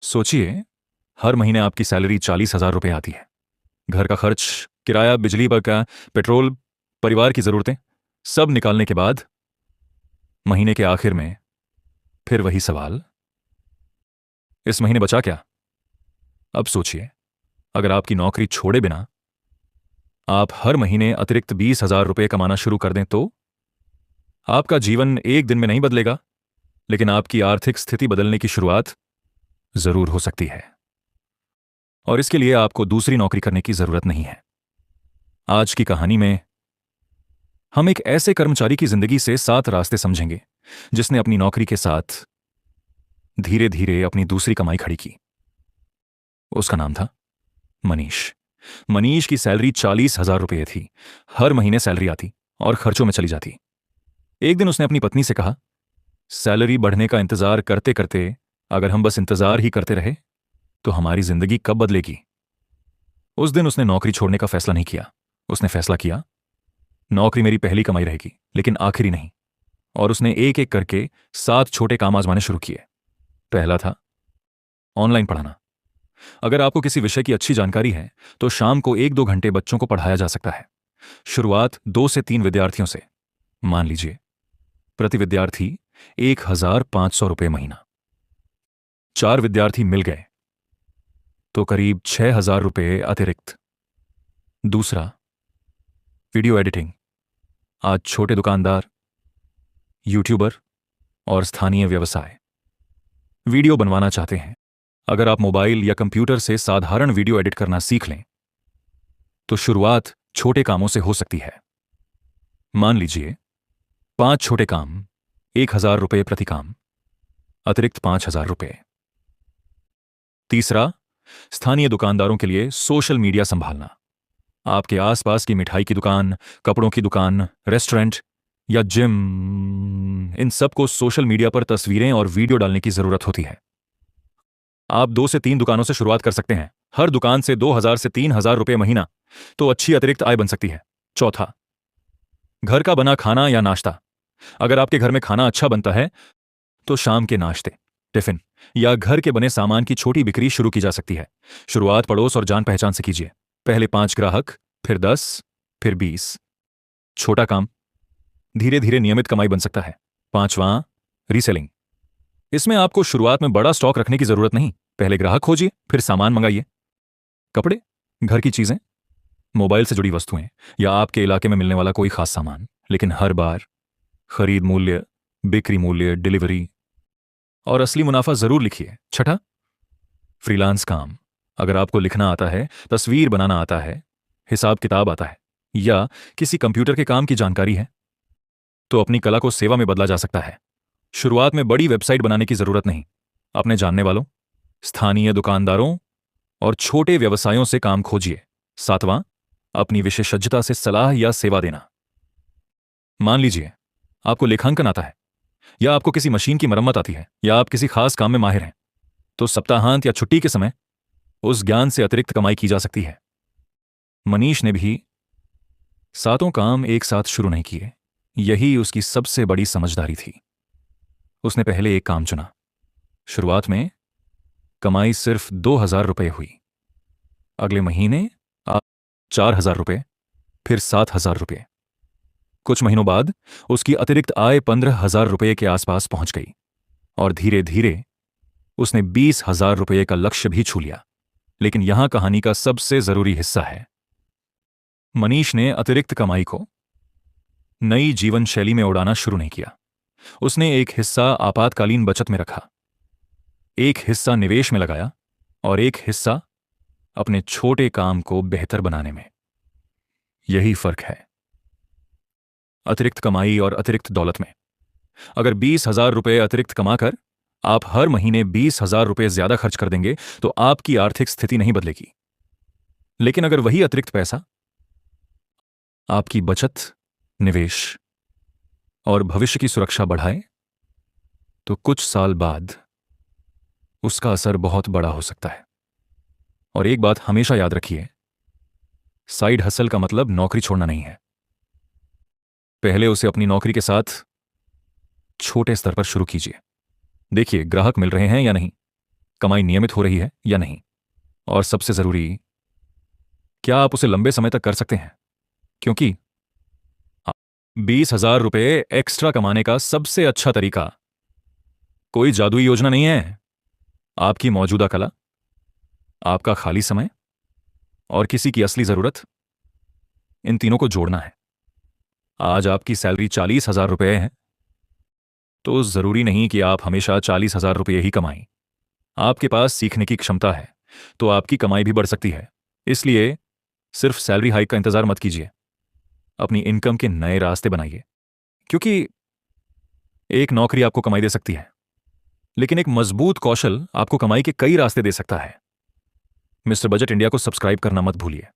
सोचिए, हर महीने आपकी सैलरी 40,000 रुपये आती है। घर का खर्च, किराया, बिजली का, पेट्रोल, परिवार की जरूरतें, सब निकालने के बाद महीने के आखिर में फिर वही सवाल, इस महीने बचा क्या? अब सोचिए, अगर आपकी नौकरी छोड़े बिना आप हर महीने अतिरिक्त 20,000 रुपये कमाना शुरू कर दें तो आपका जीवन एक दिन में नहीं बदलेगा, लेकिन आपकी आर्थिक स्थिति बदलने की शुरुआत जरूर हो सकती है। और इसके लिए आपको दूसरी नौकरी करने की जरूरत नहीं है। आज की कहानी में हम एक ऐसे कर्मचारी की जिंदगी से 7 रास्ते समझेंगे जिसने अपनी नौकरी के साथ धीरे धीरे अपनी दूसरी कमाई खड़ी की। उसका नाम था मनीष। मनीष की सैलरी 40,000 रुपये थी। हर महीने सैलरी आती और खर्चों में चली जाती। एक दिन उसने अपनी पत्नी से कहा, सैलरी बढ़ने का इंतजार करते करते अगर हम बस इंतजार ही करते रहे तो हमारी जिंदगी कब बदलेगी? उस दिन उसने नौकरी छोड़ने का फैसला नहीं किया। उसने फैसला किया, नौकरी मेरी पहली कमाई रहेगी, लेकिन आखिरी नहीं। और उसने एक एक करके 7 छोटे काम आजमाने शुरू किए। पहला था ऑनलाइन पढ़ाना। अगर आपको किसी विषय की अच्छी जानकारी है तो शाम को 1-2 घंटे बच्चों को पढ़ाया जा सकता है। शुरुआत 2 से 3 विद्यार्थियों से। मान लीजिए प्रति विद्यार्थी 1,500 रुपये महीना। 4 विद्यार्थी मिल गए तो करीब 6,000 रुपये अतिरिक्त। दूसरा, वीडियो एडिटिंग। आज छोटे दुकानदार, यूट्यूबर और स्थानीय व्यवसाय वीडियो बनवाना चाहते हैं। अगर आप मोबाइल या कंप्यूटर से साधारण वीडियो एडिट करना सीख लें तो शुरुआत छोटे कामों से हो सकती है। मान लीजिए 5 छोटे काम, 1,000 रुपये प्रति काम, अतिरिक्त 5,000 रुपये। तीसरा, स्थानीय दुकानदारों के लिए सोशल मीडिया संभालना। आपके आसपास की मिठाई की दुकान, कपड़ों की दुकान, रेस्टोरेंट या जिम, इन सबको सोशल मीडिया पर तस्वीरें और वीडियो डालने की जरूरत होती है। आप 2 से 3 दुकानों से शुरुआत कर सकते हैं। हर दुकान से 2,000 से 3,000 रुपये महीना, तो अच्छी अतिरिक्त आय बन सकती है। चौथा, घर का बना खाना या नाश्ता। अगर आपके घर में खाना अच्छा बनता है तो शाम के नाश्ते, टिफिन या घर के बने सामान की छोटी बिक्री शुरू की जा सकती है। शुरुआत पड़ोस और जान पहचान से कीजिए। पहले 5 ग्राहक, फिर 10, फिर 20। छोटा काम, धीरे धीरे नियमित कमाई बन सकता है। पांचवां, रीसेलिंग। इसमें आपको शुरुआत में बड़ा स्टॉक रखने की जरूरत नहीं। पहले ग्राहक खोजिए, फिर सामान मंगाइए। कपड़े, घर की चीजें, मोबाइल से जुड़ी वस्तुएं या आपके इलाके में मिलने वाला कोई खास सामान, लेकिन हर बार खरीद मूल्य, बिक्री मूल्य, डिलीवरी और असली मुनाफा जरूर लिखिए। छठा, फ्रीलांस काम। अगर आपको लिखना आता है, तस्वीर बनाना आता है, हिसाब किताब आता है या किसी कंप्यूटर के काम की जानकारी है तो अपनी कला को सेवा में बदला जा सकता है। शुरुआत में बड़ी वेबसाइट बनाने की जरूरत नहीं। अपने जानने वालों, स्थानीय दुकानदारों और छोटे व्यवसायों से काम खोजिए। सातवां, अपनी विशेषज्ञता से सलाह या सेवा देना। मान लीजिए आपको लेखांकन आता है या आपको किसी मशीन की मरम्मत आती है या आप किसी खास काम में माहिर हैं, तो सप्ताहांत या छुट्टी के समय उस ज्ञान से अतिरिक्त कमाई की जा सकती है। मनीष ने भी 7 काम एक साथ शुरू नहीं किए। यही उसकी सबसे बड़ी समझदारी थी। उसने पहले एक काम चुना। शुरुआत में कमाई सिर्फ 2,000 रुपये हुई। अगले महीने 4,000 रुपये, फिर 7,000 रुपये। कुछ महीनों बाद उसकी अतिरिक्त आय 15,000 रुपये के आसपास पहुंच गई और धीरे धीरे उसने 20,000 रुपये का लक्ष्य भी छू लिया। लेकिन यहां कहानी का सबसे जरूरी हिस्सा है। मनीष ने अतिरिक्त कमाई को नई जीवन शैली में उड़ाना शुरू नहीं किया। उसने एक हिस्सा आपातकालीन बचत में रखा, एक हिस्सा निवेश में लगाया और एक हिस्सा अपने छोटे काम को बेहतर बनाने में। यही फर्क है अतिरिक्त कमाई और अतिरिक्त दौलत में। अगर 20,000 रुपये अतिरिक्त कमाकर आप हर महीने 20,000 रुपये ज्यादा खर्च कर देंगे तो आपकी आर्थिक स्थिति नहीं बदलेगी। लेकिन अगर वही अतिरिक्त पैसा आपकी बचत, निवेश और भविष्य की सुरक्षा बढ़ाए तो कुछ साल बाद उसका असर बहुत बड़ा हो सकता है। और एक बात हमेशा याद रखिए, साइड हसल का मतलब नौकरी छोड़ना नहीं है। पहले उसे अपनी नौकरी के साथ छोटे स्तर पर शुरू कीजिए। देखिए ग्राहक मिल रहे हैं या नहीं, कमाई नियमित हो रही है या नहीं, और सबसे जरूरी, क्या आप उसे लंबे समय तक कर सकते हैं? क्योंकि 20,000 रुपये एक्स्ट्रा कमाने का सबसे अच्छा तरीका कोई जादुई योजना नहीं है। आपकी मौजूदा कला, आपका खाली समय और किसी की असली जरूरत, इन तीनों को जोड़ना है। आज आपकी सैलरी 40,000 रुपये है, तो जरूरी नहीं कि आप हमेशा 40,000 रुपये ही कमाएं। आपके पास सीखने की क्षमता है, तो आपकी कमाई भी बढ़ सकती है। इसलिए सिर्फ सैलरी हाइक का इंतजार मत कीजिए, अपनी इनकम के नए रास्ते बनाइए। क्योंकि एक नौकरी आपको कमाई दे सकती है, लेकिन एक मजबूत कौशल आपको कमाई के कई रास्ते दे सकता है। मिस्टर बजट इंडिया को सब्सक्राइब करना मत भूलिए।